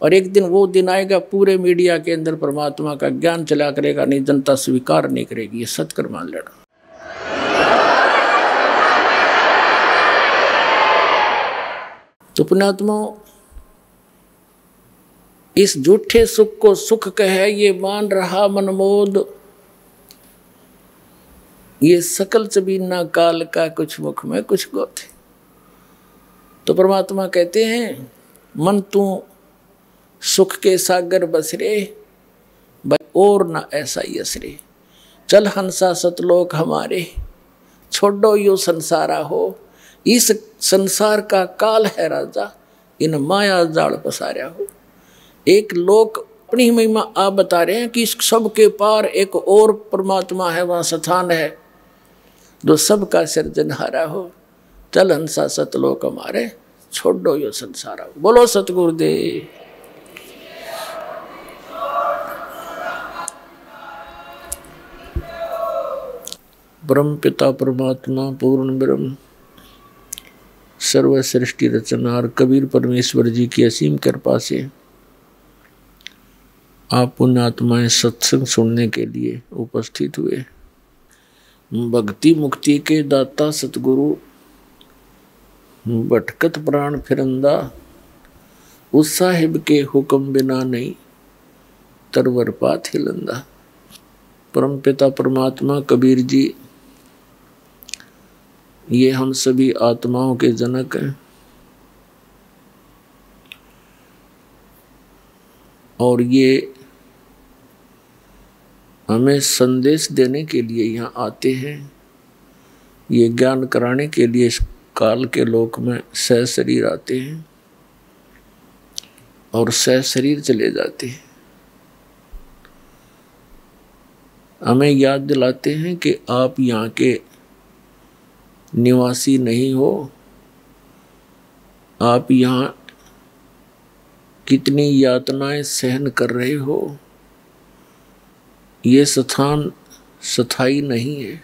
और एक दिन वो दिन आएगा पूरे मीडिया के अंदर परमात्मा का ज्ञान चला करेगा, नहीं जनता स्वीकार नहीं करेगी। ये सत्कर मान लेना। तो पुण्यात्मा इस झूठे सुख को सुख कहे ये मान रहा मनमोद, ये सकल चबीना काल का कुछ मुख में कुछ गोथ। तो परमात्मा कहते हैं मन तू सुख के सागर बसरे, भाई और ना ऐसा यसरे, चल हंसा सतलोक हमारे, छोड़ो यो संसारा हो। इस संसार का काल है राजा, इन माया जाल पसारा हो। एक लोक अपनी महिमा आप बता रहे हैं कि सबके पार एक और परमात्मा है, वहाँ स्थान है जो सबका सिरजनहारा हो। चल हंसा सतलोक हमारे, छोड़ो यो संसारा हो। बोलो सतगुरुदेव। ब्रह्म पिता परमात्मा पूर्ण ब्रह्म सर्व सृष्टि रचनार कबीर परमेश्वर जी की असीम कृपा से आप पुण्यात्माएं सत्संग सुनने के लिए उपस्थित हुए। भक्ति मुक्ति के दाता सतगुरु, भटकत प्राण फिरंदा, उस साहिब के हुक्म बिना नहीं तरवर पात हिलंदा। परम पिता परमात्मा कबीर जी ये हम सभी आत्माओं के जनक हैं और ये हमें संदेश देने के लिए यहाँ आते हैं, ये ज्ञान कराने के लिए इस काल के लोक में सहशरीर आते हैं और सहशरीर चले जाते हैं। हमें याद दिलाते हैं कि आप यहाँ के निवासी नहीं हो, आप यहाँ कितनी यातनाएं सहन कर रहे हो, ये स्थान स्थायी नहीं है।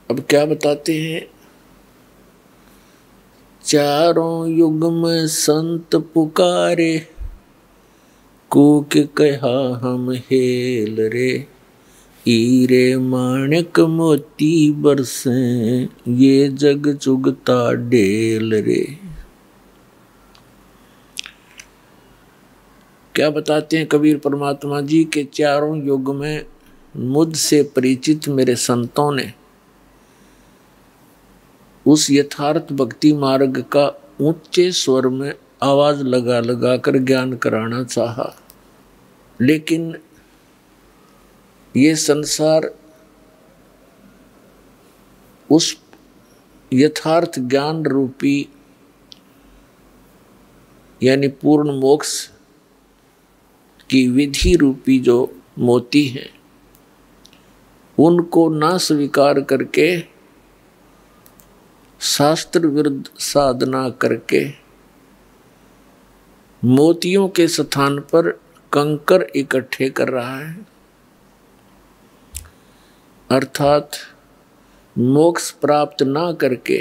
अब क्या बताते हैं, चारों युग में संत पुकारे, कूक कहा हम हेल रे, हीरे माणिक मोती बरसे, ये जग चुगता ढेल रे। क्या बताते हैं कबीर परमात्मा जी के चारों युग में मुझसे परिचित मेरे संतों ने उस यथार्थ भक्ति मार्ग का ऊंचे स्वर में आवाज लगा लगा कर ज्ञान कराना चाहा, लेकिन ये संसार उस यथार्थ ज्ञान रूपी यानी पूर्ण मोक्ष की विधि रूपी जो मोती हैं, उनको ना स्वीकार करके शास्त्र विरुद्ध साधना करके मोतियों के स्थान पर कंकर इकट्ठे कर रहा है, अर्थात मोक्ष प्राप्त ना करके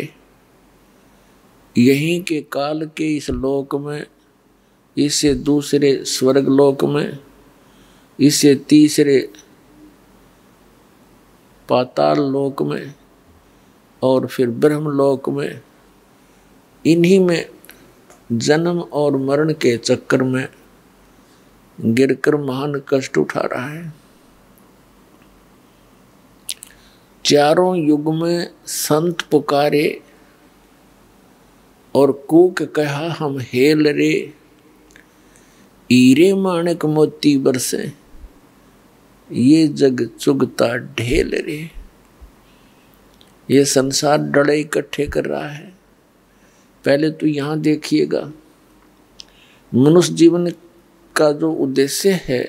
यहीं के काल के इस लोक में, इससे दूसरे स्वर्ग लोक में, इससे तीसरे पाताल लोक में और फिर ब्रह्म लोक में, इन्हीं में जन्म और मरण के चक्कर में गिरकर महान कष्ट उठा रहा है। चारों युग में संत पुकारे और कूक कहा हम हेल रे, हीरे माणिक मोती बरसे, ये जग चुगता ढेल रे। ये संसार डले इकट्ठे कर रहा है। पहले तो यहाँ देखिएगा, मनुष्य जीवन का जो उद्देश्य है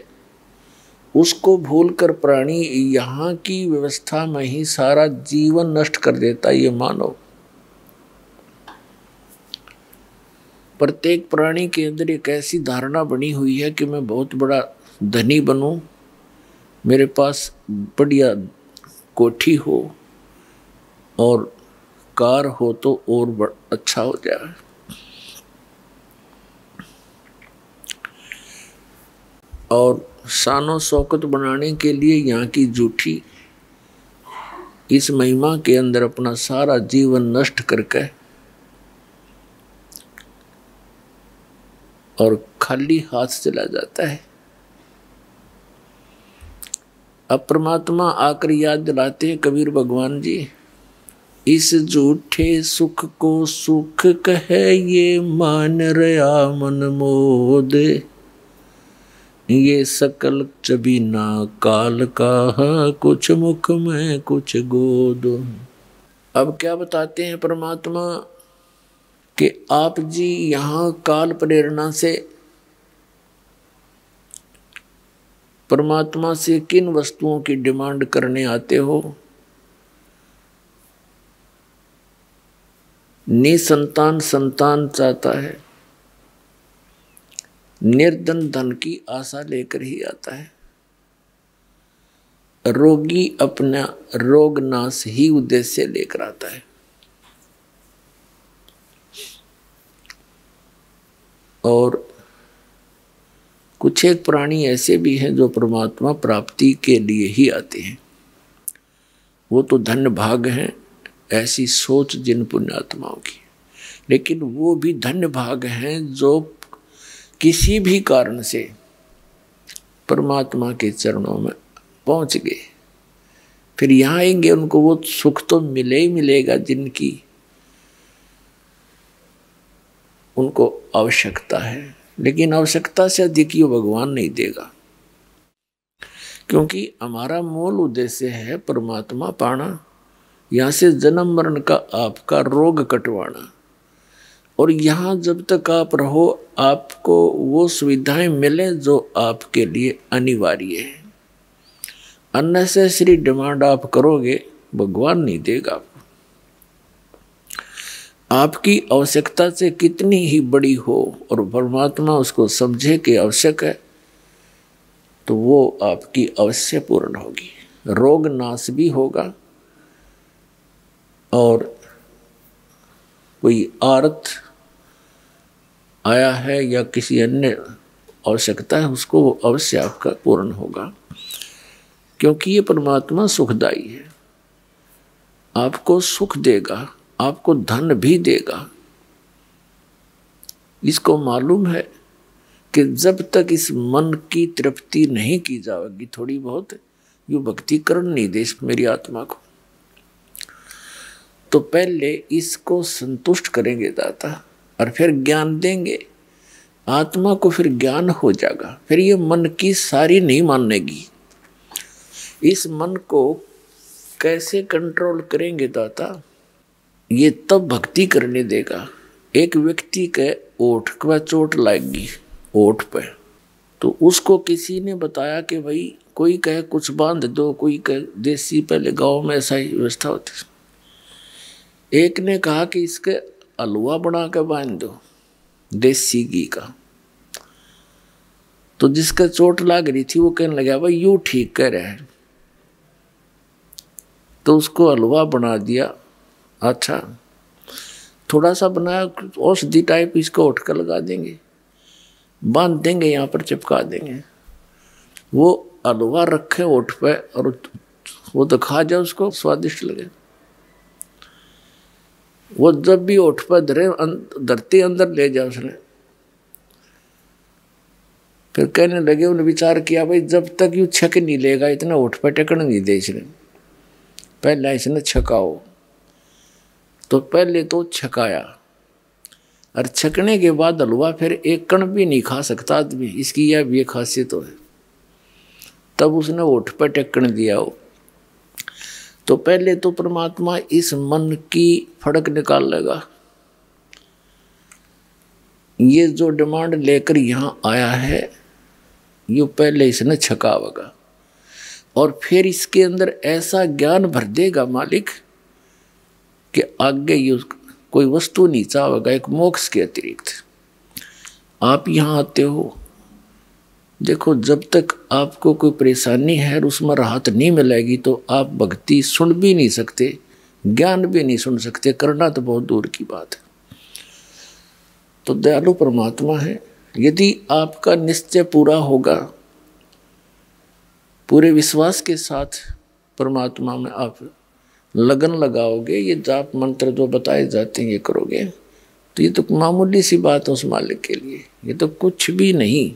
उसको भूलकर प्राणी यहाँ की व्यवस्था में ही सारा जीवन नष्ट कर देता है। ये मानव प्रत्येक प्राणी के अंदर एक ऐसी धारणा बनी हुई है कि मैं बहुत बड़ा धनी बनूं, मेरे पास बढ़िया कोठी हो और कार हो तो और अच्छा हो जाए। और शानो शौकत बनाने के लिए यहाँ की झूठी इस महिमा के अंदर अपना सारा जीवन नष्ट करके और खाली हाथ चला जाता है। अब परमात्मा आकर याद दिलाते हैं कबीर भगवान जी, इस झूठे सुख को सुख कहे ये मान रया मन मोद, ये सकल चबीना काल का कुछ मुख में कुछ गोद। अब क्या बताते हैं परमात्मा कि आप जी यहाँ काल प्रेरणा से परमात्मा से किन वस्तुओं की डिमांड करने आते हो। निसंतान संतान चाहता है, निर्धन धन की आशा लेकर ही आता है, रोगी अपना रोग नाश ही उद्देश्य लेकर आता है। और कुछ एक प्राणी ऐसे भी हैं जो परमात्मा प्राप्ति के लिए ही आते हैं। वो तो धन्य भाग हैं, ऐसी सोच जिन पुण्यात्माओं की, लेकिन वो भी धन्य भाग हैं जो किसी भी कारण से परमात्मा के चरणों में पहुंच गए। फिर यहाँ आएंगे उनको वो सुख तो मिले ही मिलेगा जिनकी उनको आवश्यकता है, लेकिन आवश्यकता से अधिक ये भगवान नहीं देगा, क्योंकि हमारा मूल उद्देश्य है परमात्मा पाना, यहाँ से जन्म मरण का आपका रोग कटवाना। और यहाँ जब तक आप रहो आपको वो सुविधाएं मिले जो आपके लिए अनिवार्य है। अननेसेसरी डिमांड आप करोगे भगवान नहीं देगा आपको। आपकी आवश्यकता से कितनी ही बड़ी हो और परमात्मा उसको समझे कि आवश्यक है, तो वो आपकी अवश्य पूर्ण होगी, रोग नाश भी होगा। और कोई आर्त आया है या किसी अन्य आवश्यकता है, उसको वो अवश्य आपका पूर्ण होगा, क्योंकि ये परमात्मा सुखदायी है, आपको सुख देगा, आपको धन भी देगा। इसको मालूम है कि जब तक इस मन की तृप्ति नहीं की जाएगी थोड़ी बहुत, यू भक्ति करण नहीं दे मेरी आत्मा को, तो पहले इसको संतुष्ट करेंगे दाता और फिर ज्ञान देंगे। आत्मा को फिर ज्ञान हो जाएगा, फिर ये मन की सारी नहीं मानेगी। इस मन को कैसे कंट्रोल करेंगे दाता? ये तब भक्ति करने देगा। एक व्यक्ति के ओठ पर चोट लगेगी, ओठ पे, तो उसको किसी ने बताया कि भाई कोई कहे कुछ बांध दो, कोई कहे देसी, पहले गांव में ऐसा ही व्यवस्था होती। एक ने कहा कि इसके हलवा बना के बांध दो देसी घी का। तो जिसका चोट लग रही थी वो कहने लगा भाई यूं ठीक कह रहे हैं, तो उसको हलवा बना दिया। अच्छा, थोड़ा सा बनाया, औषधि टाइप, इसको उठ कर लगा देंगे, बांध देंगे, यहाँ पर चिपका देंगे। वो हलवा रखे ओठ पे और वो तो खा जाए, उसको स्वादिष्ट लगे। वो जब भी ओठ पर धरती अंदर ले जाए उसने, फिर कहने लगे, उन्हें विचार किया भाई जब तक यू छक नहीं लेगा इतना ओठ पर टेकन नहीं दे इसने, पहले इसने छकाओ। तो पहले तो छकाया, और छकने के बाद हलवा फिर एक कण भी नहीं खा सकता आदमी, इसकी यह भी एक खासियत है। तब उसने ओठ पर टेकन दिया हो। तो पहले तो परमात्मा इस मन की फड़क निकाल लेगा। ये जो डिमांड लेकर यहाँ आया है, ये पहले इसने छकावेगा, और फिर इसके अंदर ऐसा ज्ञान भर देगा मालिक कि आगे ये कोई वस्तु नहीं चाहेगा एक मोक्ष के अतिरिक्त। आप यहाँ आते हो, देखो जब तक आपको कोई परेशानी है और उसमें राहत नहीं मिलेगी तो आप भक्ति सुन भी नहीं सकते, ज्ञान भी नहीं सुन सकते, करना तो बहुत दूर की बात है। तो दयालु परमात्मा है, यदि आपका निश्चय पूरा होगा, पूरे विश्वास के साथ परमात्मा में आप लगन लगाओगे, ये जाप मंत्र जो बताए जाते हैं ये करोगे, तो ये तो मामूली सी बात है उस मालिक के लिए, ये तो कुछ भी नहीं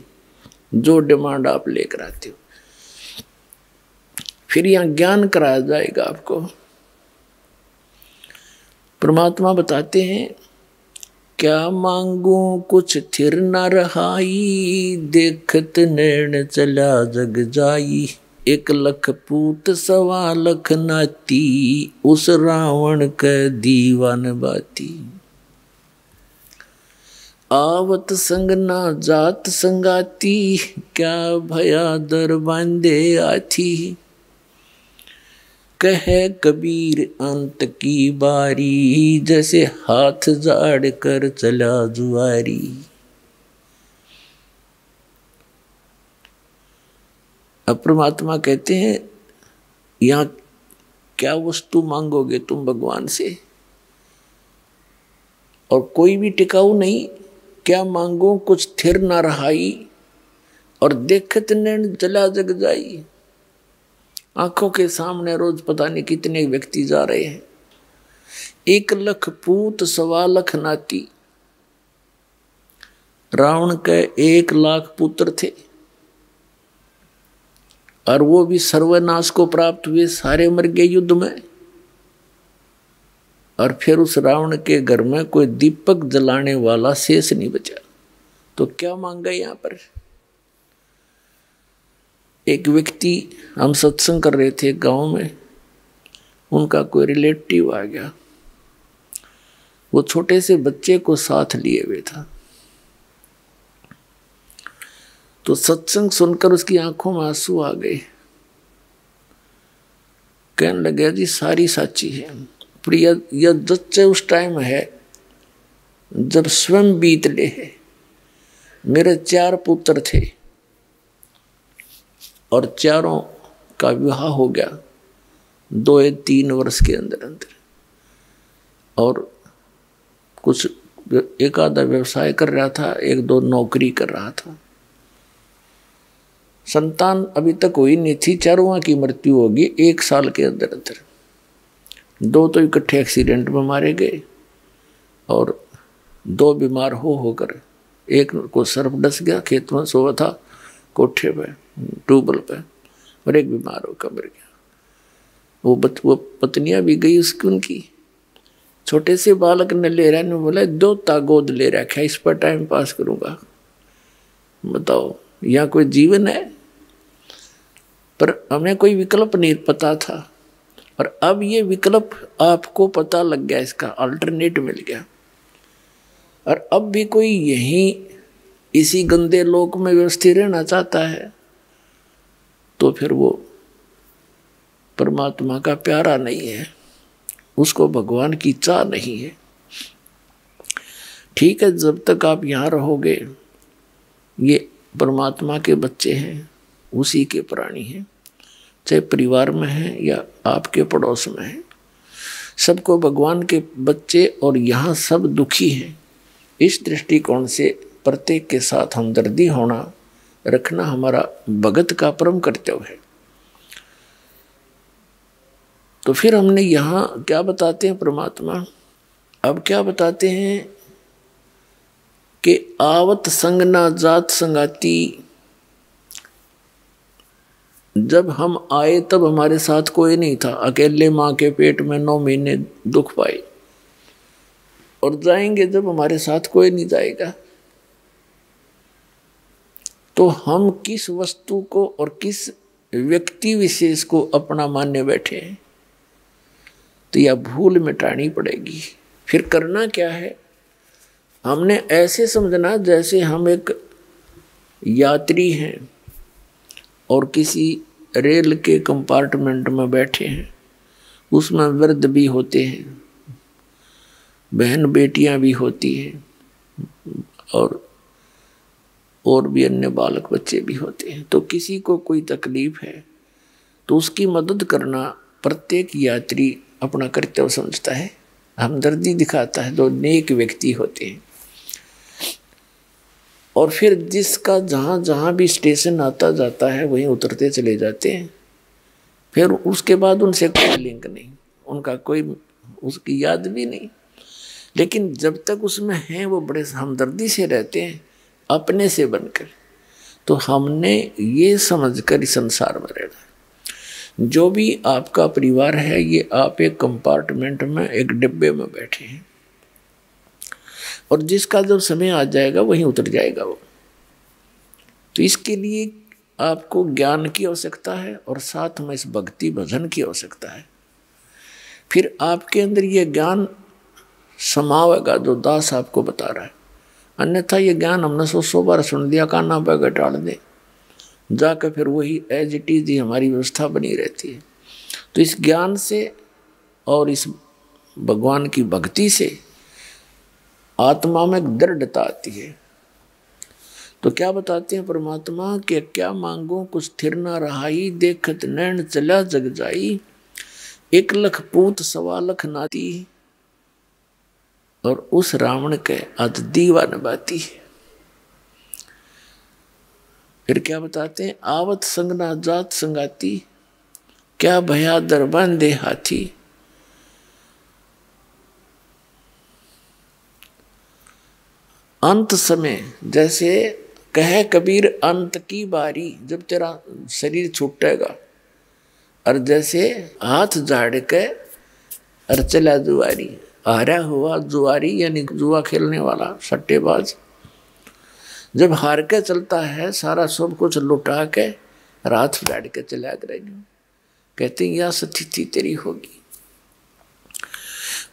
जो डिमांड आप लेकर आते हो। फिर यहाँ ज्ञान कराया जाएगा आपको। परमात्मा बताते हैं, क्या मांगू कुछ थिर न रहाई, देखत नैन चला जग जाई। 1 लाख पूत 1.25 लाख नाती, उस रावण के दीवान बाती। आवत संग ना जात संगाती, क्या भया दर बांधे आथी। कहे कबीर अंत की बारी, जैसे हाथ जाड़ कर चला जुआरी। अब परमात्मा कहते हैं, यहाँ क्या वस्तु मांगोगे तुम भगवान से, और कोई भी टिकाऊ नहीं। क्या मांगो कुछ थिर ना रहाई, और देखत नैन जला जग जाई। आंखों के सामने रोज पता नहीं कितने व्यक्ति जा रहे हैं। 1 लाख पूत 1.25 लाख नाती। रावण के 1 लाख पुत्र थे, और वो भी सर्वनाश को प्राप्त हुए, सारे मर गए युद्ध में। और फिर उस रावण के घर में कोई दीपक जलाने वाला शेष नहीं बचा। तो क्या मांगा यहाँ पर? एक व्यक्ति, हम सत्संग कर रहे थे गांव में, उनका कोई रिलेटिव आ गया, वो छोटे से बच्चे को साथ लिए हुए था। तो सत्संग सुनकर उसकी आंखों में आंसू आ गए। कहने लगे जी सारी साची है, पर यह जच्चे उस टाइम है जब स्वयं बीत ले है। मेरे 4 पुत्र थे और चारों का विवाह हो गया 2 या 3 वर्ष के अंदर अंदर, और कुछ एक आधा व्यवसाय कर रहा था, 1-2 नौकरी कर रहा था। संतान अभी तक हुई नहीं थी, चारों की मृत्यु होगी 1 साल के अंदर अंदर। 2 तो इकट्ठे एक्सीडेंट में मारे गए और 2 बीमार होकर, एक को सर्प डस गया, खेत में सोया था कोठे पे ट्यूबवेल पे, और एक बीमार होकर मर गया। वो पत्नियां भी गई उसकी, उनकी छोटे से बालक ने ले रहा, ने बोला 2 गोद ले रखा है, इस पर टाइम पास करूंगा। बताओ यहाँ कोई जीवन है? पर हमें कोई विकल्प नहीं पता था, और अब ये विकल्प आपको पता लग गया, इसका अल्टरनेट मिल गया। और अब भी कोई यहीं इसी गंदे लोक में व्यवस्थित रहना चाहता है तो फिर वो परमात्मा का प्यारा नहीं है, उसको भगवान की चाह नहीं है। ठीक है, जब तक आप यहाँ रहोगे, ये परमात्मा के बच्चे हैं, उसी के प्राणी हैं, चाहे परिवार में हैं या आपके पड़ोस में हैं, सबको भगवान के बच्चे, और यहाँ सब दुखी हैं। इस दृष्टिकोण से प्रत्येक के साथ हमदर्दी होना रखना हमारा भगत का परम कर्तव्य है। तो फिर हमने यहाँ क्या बताते हैं परमात्मा, अब क्या बताते हैं कि आवत संग ना जात संगाती। जब हम आए तब हमारे साथ कोई नहीं था, अकेले माँ के पेट में 9 महीने दुख पाए, और जाएंगे जब हमारे साथ कोई नहीं जाएगा। तो हम किस वस्तु को और किस व्यक्ति विशेष को अपना मानने बैठे हैं, तो यह भूल मिटानी पड़ेगी। फिर करना क्या है, हमने ऐसे समझना जैसे हम एक यात्री हैं और किसी रेल के कंपार्टमेंट में बैठे हैं, उसमें वृद्ध भी होते हैं, बहन बेटियां भी होती हैं, और भी अन्य बालक बच्चे भी होते हैं। तो किसी को कोई तकलीफ है तो उसकी मदद करना प्रत्येक यात्री अपना कर्तव्य समझता है, हमदर्दी दिखाता है, जो नेक व्यक्ति होते हैं। और फिर जिसका जहाँ जहाँ भी स्टेशन आता जाता है वहीं उतरते चले जाते हैं। फिर उसके बाद उनसे कोई लिंक नहीं, उनका कोई उसकी याद भी नहीं। लेकिन जब तक उसमें हैं वो बड़े हमदर्दी से रहते हैं, अपने से बनकर। तो हमने ये समझकर इस संसार में रहना। जो भी आपका परिवार है, ये आप एक कंपार्टमेंट में, एक डिब्बे में बैठे हैं, और जिसका जब समय आ जाएगा वहीं उतर जाएगा वो। तो इसके लिए आपको ज्ञान की आवश्यकता है और साथ में इस भक्ति भजन की आवश्यकता है। फिर आपके अंदर ये ज्ञान समावेगा जो दास आपको बता रहा है। अन्यथा ये ज्ञान हमने 100 बार सुन लिया, काना पे टाल दे, जाकर फिर वही एज इट इज ही हमारी व्यवस्था बनी रहती है। तो इस ज्ञान से और इस भगवान की भक्ति से आत्मा में दृढ़ता आती है। तो क्या बताते हैं परमात्मा कि क्या मांगो कुछ स्थिर न रहाई, देखत नैन चला जग जाई, 1 लाख पूत 1.25 लाख नाती, और उस रावण के आज दीवा नबाती। फिर क्या बताते हैं, आवत संग ना जात संगाती, क्या भया दरबान दे हाथी। अंत समय जैसे कहे कबीर अंत की बारी, जब तेरा शरीर छूटेगा, और जैसे हाथ झाड़ के और चला दुआरी, हारा हुआ जुआरी यानी जुआ खेलने वाला सट्टेबाज जब हार के चलता है, सारा सब कुछ लुटा के रात बैठ के चला कर, कहते हैं यह स्थिति तेरी होगी।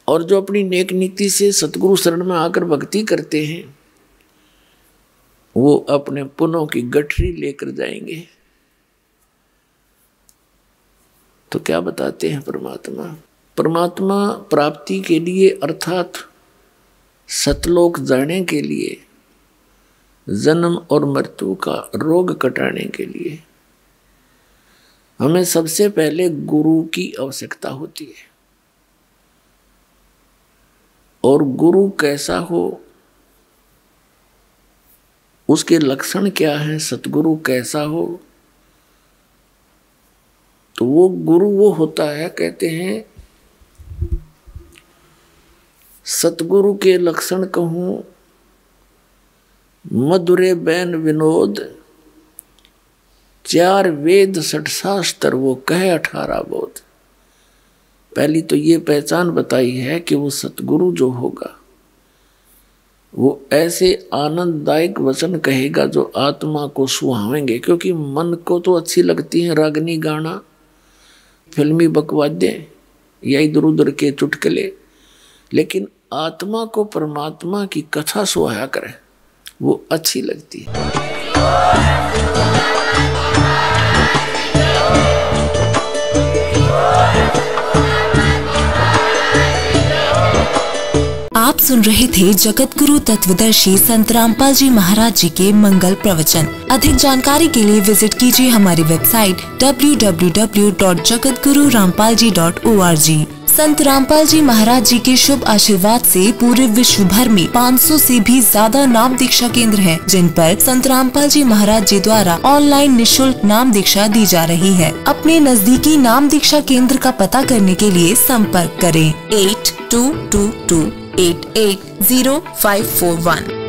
और जो अपनी नेक नीति से सतगुरु शरण में आकर भक्ति करते हैं, वो अपने पुण्यों की गठरी लेकर जाएंगे। तो क्या बताते हैं परमात्मा? परमात्मा प्राप्ति के लिए अर्थात सतलोक जाने के लिए, जन्म और मृत्यु का रोग कटाने के लिए हमें सबसे पहले गुरु की आवश्यकता होती है। और गुरु कैसा हो, उसके लक्षण क्या हैं, सतगुरु कैसा हो, तो वो गुरु वो होता है, कहते हैं सतगुरु के लक्षण कहूं, मधुरे बैन विनोद, 4 वेद 6 शास्त्र वो कहे 18 बोध। पहली तो ये पहचान बताई है कि वो सतगुरु जो होगा वो ऐसे आनंददायक वचन कहेगा जो आत्मा को सुहावेंगे, क्योंकि मन को तो अच्छी लगती है रागनी गाना, फिल्मी बकवाद्य या इधर उधर के चुटकुले, लेकिन आत्मा को परमात्मा की कथा सुहाया करे वो अच्छी लगती है। आप सुन रहे थे जगत गुरु तत्वदर्शी संत रामपाल जी महाराज जी के मंगल प्रवचन। अधिक जानकारी के लिए विजिट कीजिए हमारी वेबसाइट www.jagatgururampalji.org। संत रामपाल जी महाराज जी के शुभ आशीर्वाद से पूरे विश्व भर में 500 से भी ज्यादा नाम दीक्षा केंद्र हैं, जिन पर संत रामपाल जी महाराज जी द्वारा ऑनलाइन निशुल्क नाम दीक्षा दी जा रही है। अपने नजदीकी नाम दीक्षा केंद्र का पता करने के लिए संपर्क करें 8222880541।